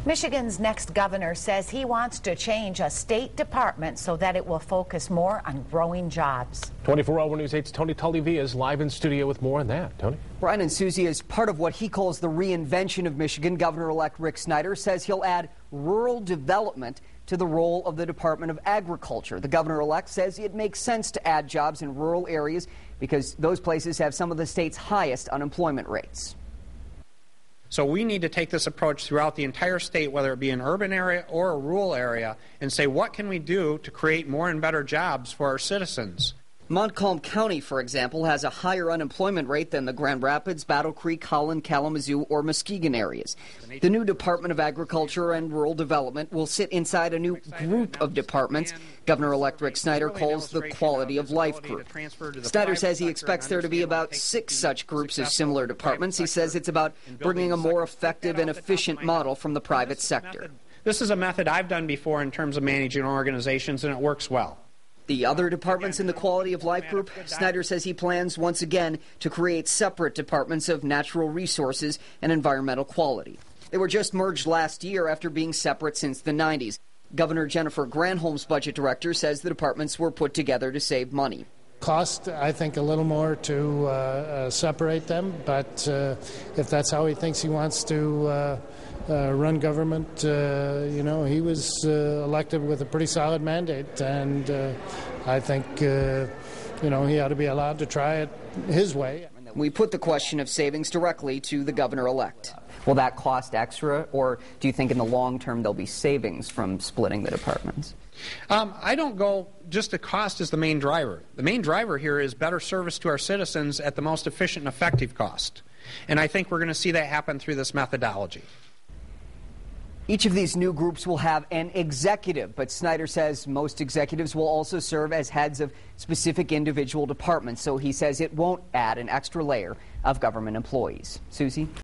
Michigan's next governor says he wants to change a state department so that it will focus more on growing jobs. 24-hour News 8's Tony Tully is live in studio with more on that. Tony? Brian and Susie, as part of what he calls the reinvention of Michigan, Governor-elect Rick Snyder says he'll add rural development to the role of the Department of Agriculture. The governor-elect says it makes sense to add jobs in rural areas because those places have some of the state's highest unemployment rates. So we need to take this approach throughout the entire state, whether it be an urban area or a rural area, and say, what can we do to create more and better jobs for our citizens? Montcalm County, for example, has a higher unemployment rate than the Grand Rapids, Battle Creek, Holland, Kalamazoo, or Muskegon areas. The new Department of Agriculture and Rural Development will sit inside a new group of departments Governor-elect Rick Snyder calls the Quality of Life Group. Snyder says he expects there to be about 6 such groups of similar departments. He says it's about bringing a more effective and efficient model from the private sector. This is a method I've done before in terms of managing organizations, and it works well. The other departments in the Quality of Life Group, Snyder says he plans once again to create separate departments of natural resources and environmental quality. They were just merged last year after being separate since the 90s. Governor Jennifer Granholm's budget director says the departments were put together to save money. Cost, I think, a little more to separate them, but if that's how he thinks he wants to run government, he was elected with a pretty solid mandate, and I think, he ought to be allowed to try it his way. We put the question of savings directly to the governor-elect. Will that cost extra, or do you think in the long term there'll be savings from splitting the departments? I don't go just the cost is the main driver. The main driver here is better service to our citizens at the most efficient and effective cost. And I think we're going to see that happen through this methodology. Each of these new groups will have an executive, but Snyder says most executives will also serve as heads of specific individual departments, so he says it won't add an extra layer of government employees. Susie?